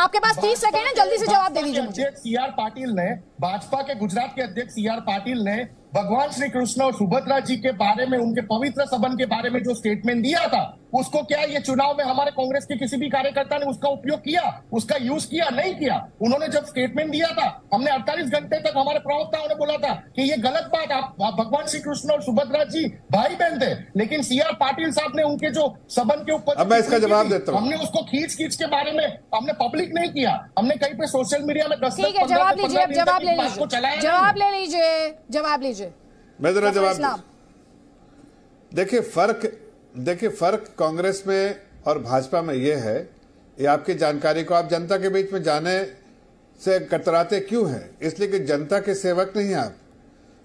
आपके पास 30 सेकंड है, जल्दी से जवाब दे दीजिए मुझे। सी आर पाटिल ने, भाजपा के गुजरात के अध्यक्ष सी आर पाटिल ने भगवान श्री कृष्ण और सुभद्रा जी के बारे में, उनके पवित्र संबंध के बारे में जो स्टेटमेंट दिया था, उसको क्या ये चुनाव में हमारे कांग्रेस के किसी भी कार्यकर्ता ने उसका उपयोग किया, उसका यूज किया? नहीं किया। उन्होंने जब स्टेटमेंट दिया था, हमने 48 घंटे तक, हमारे प्रवक्ताओं ने बोला था कि ये गलत बात, आप भगवान श्री कृष्ण और सुभद्रा जी भाई बहन थे, लेकिन सी आर पाटिल साहब ने उनके जो संबंध के ऊपर, अब मैं इसका जवाब देता हूं, हमने उसको खींच के बारे में हमने पब्लिक नहीं किया, हमने कहीं पे सोशल मीडिया में 10 ठीक है, जवाब लीजिए, जवाब ले लीजिए, जवाब लीजिए। मैं जरा जवाब, देखिए फर्क कांग्रेस में और भाजपा में यह है, ये आपकी जानकारी को, आप जनता के बीच में जाने से कतराते क्यों हैं? इसलिए कि जनता के सेवक नहीं, आप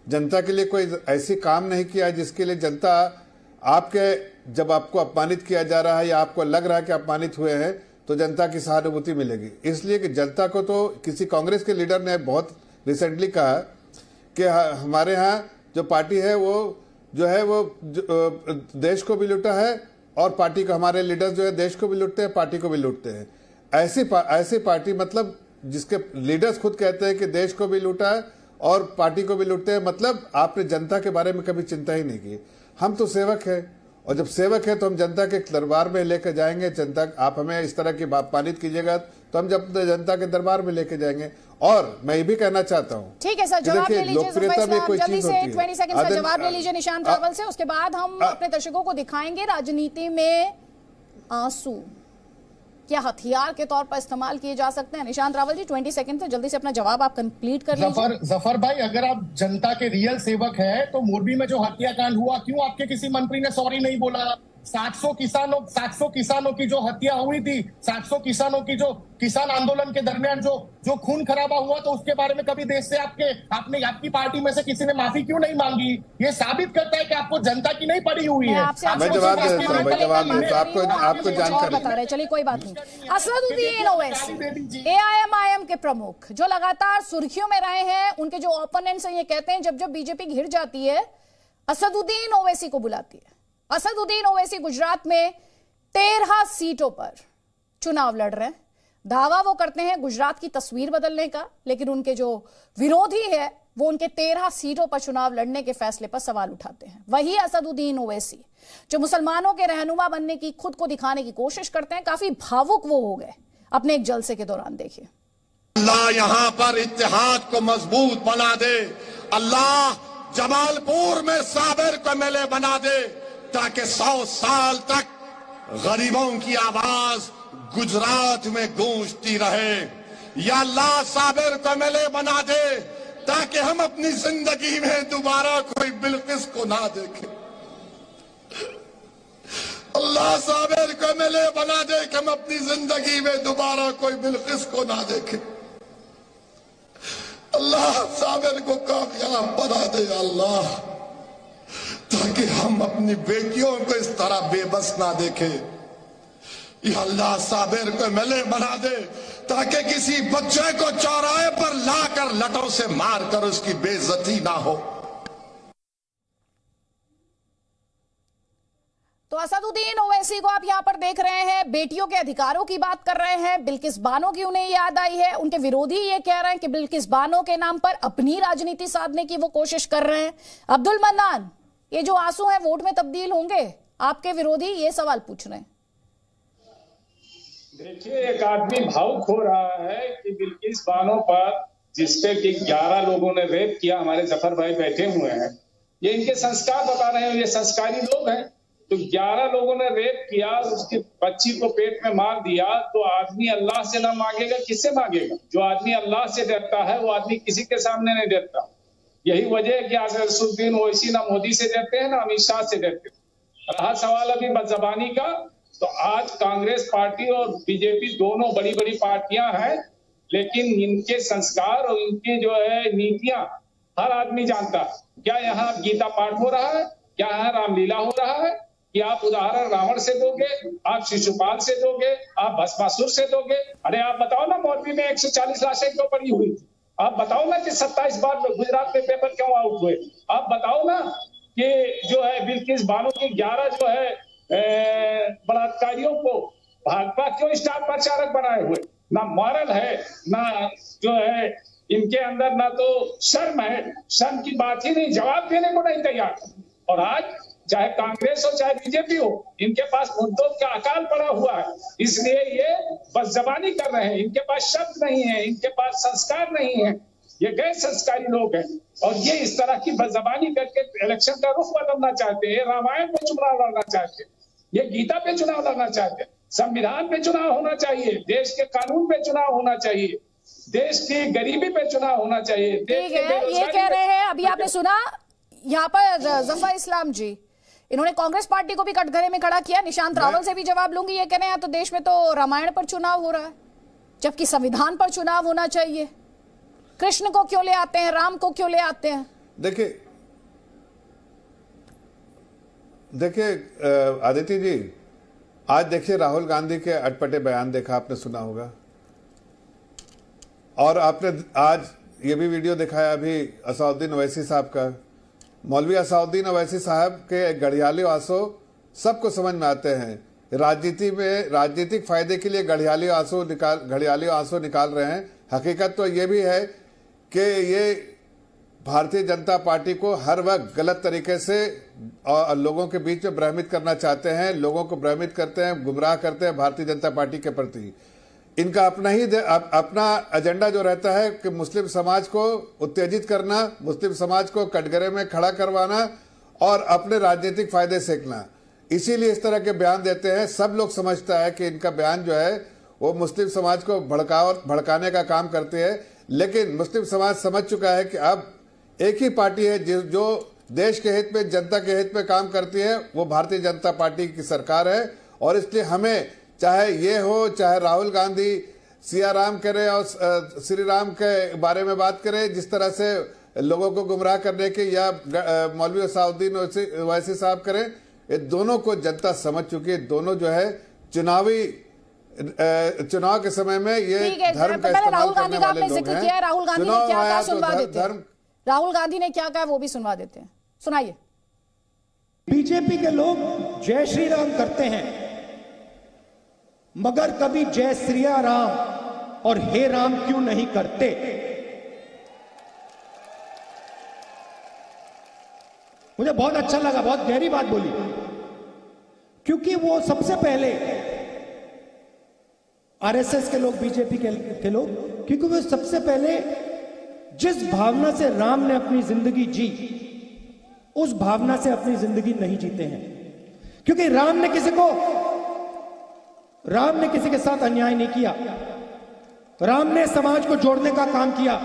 जनता के लिए कोई ऐसी काम नहीं किया जिसके लिए जनता आपके, जब आपको अपमानित किया जा रहा है या आपको लग रहा है कि अपमानित हुए हैं, तो जनता की सहानुभूति मिलेगी। इसलिए कि जनता को तो, किसी कांग्रेस के लीडर ने बहुत रिसेंटली कहा कि हमारे यहाँ जो पार्टी है वो जो है वो देश को भी लूटा है, और पार्टी को, हमारे लीडर्स जो है देश को भी लूटते हैं, पार्टी को भी लूटते हैं। ऐसी पार्टी, मतलब जिसके लीडर्स खुद कहते हैं कि देश को भी लूटा है और पार्टी को भी लूटते हैं, मतलब आपने जनता के बारे में कभी चिंता ही नहीं की। हम तो सेवक है, और जब सेवक है तो हम जनता के दरबार में लेकर जाएंगे। जनता, आप हमें इस तरह की बात पालित कीजिएगा तो हम जब जनता के दरबार में लेके जाएंगे। और मैं ये भी कहना चाहता हूँ, ठीक है सर, जवाब ले लीजिए, लोकप्रियता में कोई जल्दी चीज से होती है। 20 सेकंड का जवाब ले लीजिए निशांत रावल से, उसके बाद हम अपने दर्शकों को दिखाएंगे राजनीति में आंसू क्या हथियार के तौर पर इस्तेमाल किए जा सकते हैं। निशांत रावल जी 20 सेकंड से जल्दी से अपना जवाब आप कंप्लीट कर लीजिए। जफर भाई, अगर आप जनता के रियल सेवक हैं तो मोरबी में जो हत्याकांड हुआ, क्यों आपके किसी मंत्री ने सॉरी नहीं बोला? 700 किसानों की जो हत्या हुई थी, 700 किसानों की जो किसान आंदोलन के दरमियान जो खून खराबा हुआ, तो उसके बारे में कभी देश से आपकी पार्टी में से किसी ने माफी क्यों नहीं मांगी? ये साबित करता है कि आपको जनता की नहीं पड़ी हुई है। मैं जवाब दे देता हूं, आपको जानकारी बता रहे, चलिए कोई बात नहीं। असदुद्दीन ओवैसी एआईएमआईएम के प्रमुख, जो लगातार सुर्खियों में रहे हैं, उनके जो ओपोनेंट्स हैं ये कहते हैं जब बीजेपी घिर जाती है असदुद्दीन ओवैसी को बुलाती है। असदुद्दीन ओवैसी गुजरात में 13 सीटों पर चुनाव लड़ रहे हैं। दावा वो करते हैं गुजरात की तस्वीर बदलने का, लेकिन उनके जो विरोधी है वो उनके 13 सीटों पर चुनाव लड़ने के फैसले पर सवाल उठाते हैं। वही असदुद्दीन ओवैसी जो मुसलमानों के रहनुमा बनने की, खुद को दिखाने की कोशिश करते हैं, काफी भावुक वो हो गए अपने एक जलसे के दौरान। देखिए, अल्लाह यहां पर इत्तेहाद को मजबूत बना दे, अल्लाह जमालपुर में साबिर को एमएलए बना दे, ताकि 100 साल तक गरीबों की आवाज गुजरात में गूंजती रहे। या अल्लाह साबिर को एमएलए बना दे ताकि हम अपनी जिंदगी में दोबारा कोई बिल्किस को ना देखें। अल्लाह साबिर को एमएलए बना दे कि हम अपनी जिंदगी में दोबारा कोई बिल्किस को ना देखें। अल्लाह साबिर को कामयाब बना दे अल्लाह, ताकि हम अपनी बेटियों को इस तरह बेबस ना देखें। या अल्लाह साबिर को एमएलए बना दे ताकि किसी बच्चे को चौराहे पर लाकर लटों से मारकर उसकी बेइज्जती ना हो। तो असदुद्दीन ओवैसी को आप यहां पर देख रहे हैं, बेटियों के अधिकारों की बात कर रहे हैं। बिल्किस बानो की उन्हें याद आई है। उनके विरोधी ये कह रहे हैं कि बिल्किस बानो के नाम पर अपनी राजनीति साधने की वो कोशिश कर रहे हैं। अब्दुल मन्नान, ये जो आंसू हैं वोट में तब्दील होंगे? आपके विरोधी ये सवाल पूछ रहे हैं। देखिए, एक आदमी भावुक हो रहा है कि बिल्किस बानो पर, जिसपे कि 11 लोगों ने रेप किया, हमारे जफर भाई बैठे हुए हैं, ये इनके संस्कार बता रहे हैं, ये संस्कारी लोग हैं। तो 11 लोगों ने रेप किया, उसकी बच्ची को पेट में मार दिया, तो आदमी अल्लाह से ना मांगेगा, किससे मांगेगा? जो आदमी अल्लाह से डरता है वो आदमी किसी के सामने नहीं डरता। यही वजह है कि असदुद्दीन ओवैसी ना मोदी से डरते हैं ना अमित शाह से डरते हैं। रहा सवाल अभी बदजबानी का, तो आज कांग्रेस पार्टी और बीजेपी दोनों बड़ी बड़ी पार्टियां हैं, लेकिन इनके संस्कार और इनकी जो है नीतियां हर आदमी जानता है। क्या यहाँ गीता पाठ हो रहा है? क्या यहाँ रामलीला हो रहा है? कि आप उदाहरण रावण से दोगे, आप शिशुपाल से दोगे, आप भस्मासुर से दोगे? अरे आप बताओ ना, मोरबी में 140 लाशें क्यों पड़ी हुई थी? आप बताओ ना कि 27 बार गुजरात में पेपर क्यों आउट हुए? आप बताओ ना कि जो है बिल्किस बानो की 11 जो है बलात्कारियों को भाजपा क्यों स्टार प्रचारक बनाए हुए? ना मॉरल है, ना जो है इनके अंदर, ना तो शर्म है। शर्म की बात ही नहीं, जवाब देने को नहीं तैयार। और आज चाहे कांग्रेस हो चाहे बीजेपी हो, इनके पास मुद्दों का अकाल पड़ा हुआ है, इसलिए ये बस जबानी कर रहे हैं। इनके पास शब्द नहीं है, इनके पास संस्कार नहीं है, ये गैर संस्कारी लोग हैं। और ये इस तरह की बदजबानी करके इलेक्शन का रुख बदलना चाहते हैं। रामायण पे चुनाव लड़ना चाहते हैं, ये गीता पे चुनाव लड़ना चाहते हैं। संविधान पे चुनाव होना चाहिए, देश के कानून पे चुनाव होना चाहिए, देश की गरीबी पे चुनाव होना चाहिए। ठीक है, ये कह रहे हैं, अभी आपने सुना यहाँ पर जफर इस्लाम जी, इन्होंने कांग्रेस पार्टी को भी कटघरे में खड़ा किया। निशांत रावल से भी जवाब लूंगी। ये कह रहे हैं तो देश में तो रामायण पर चुनाव हो रहा है, जबकि संविधान पर चुनाव होना चाहिए। कृष्ण को क्यों ले आते हैं, राम को क्यों ले आते हैं? देखिए आदित्य जी, आज देखिए राहुल गांधी के अटपटे बयान देखा, आपने सुना होगा। और आपने आज ये भी वीडियो दिखाया अभी असाउद्दीन ओवैसी साहब का। मौलवी असाउद्दीन ओवैसी साहब के घड़ियाली आंसू सबको समझ में आते हैं। राजनीति में राजनीतिक फायदे के लिए घड़ियाली आंसू निकाल रहे हैं। हकीकत तो ये भी है कि ये भारतीय जनता पार्टी को हर वक्त गलत तरीके से लोगों के बीच में भ्रमित करना चाहते हैं, लोगों को भ्रमित करते हैं, गुमराह करते हैं भारतीय जनता पार्टी के प्रति। इनका अपना एजेंडा जो रहता है कि मुस्लिम समाज को उत्तेजित करना, मुस्लिम समाज को कटघरे में खड़ा करवाना और अपने राजनीतिक फायदे सेकना। इसीलिए इस तरह के बयान देते हैं। सब लोग समझता है कि इनका बयान जो है वो मुस्लिम समाज को भड़काने का काम करते हैं, लेकिन मुस्लिम समाज समझ चुका है कि अब एक ही पार्टी है जो देश के हित में, जनता के हित में काम करती है, वो भारतीय जनता पार्टी की सरकार है। और इसलिए हमें चाहे ये हो, चाहे राहुल गांधी सिया राम करे और श्री राम के बारे में बात करे, जिस तरह से लोगों को गुमराह करने के, या मौलवी असाउद्दीन ओवैसी साहब करें, ये दोनों को जनता समझ चुकी है। दोनों जो है चुनाव के समय में ये धर्म का इस्तेमाल करने वाले लोग हैं। राहुल गांधी ने क्या कहा सुनवा देते हैं। राहुल गांधी ने क्या कहा वो भी सुनवा देते हैं, सुनाइए। बीजेपी के लोग जय श्री राम करते हैं, मगर कभी जय श्री राम और हे राम क्यों नहीं करते? मुझे बहुत अच्छा लगा, बहुत गहरी बात बोली, क्योंकि वो सबसे पहले आरएसएस के लोग, बीजेपी के लोग, क्योंकि वो सबसे पहले जिस भावना से राम ने अपनी जिंदगी जी, उस भावना से अपनी जिंदगी नहीं जीते हैं। क्योंकि राम ने किसी के साथ अन्याय नहीं किया, राम ने समाज को जोड़ने का काम किया,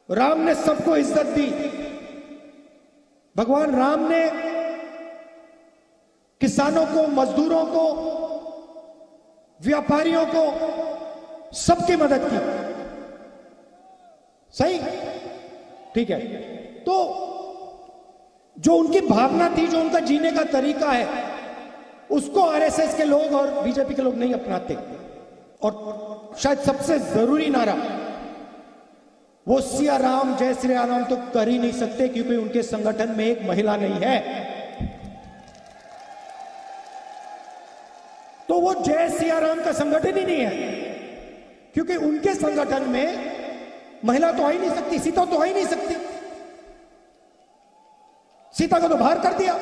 राम ने सबको इज्जत दी। भगवान राम ने किसानों को, मजदूरों को, व्यापारियों को, सबकी मदद की। सही, ठीक है। तो जो उनकी भावना थी, जो उनका जीने का तरीका है, उसको आरएसएस के लोग और बीजेपी के लोग नहीं अपनाते। और शायद सबसे जरूरी नारा, वो सिया राम, जय श्री राम तो कर ही नहीं सकते, क्योंकि उनके संगठन में एक महिला नहीं है। तो वो जय सिया राम का संगठन ही नहीं है, क्योंकि उनके संगठन में महिला तो आ ही नहीं सकती, सीता तो आ ही नहीं सकती। सीता को तो बाहर कर दिया।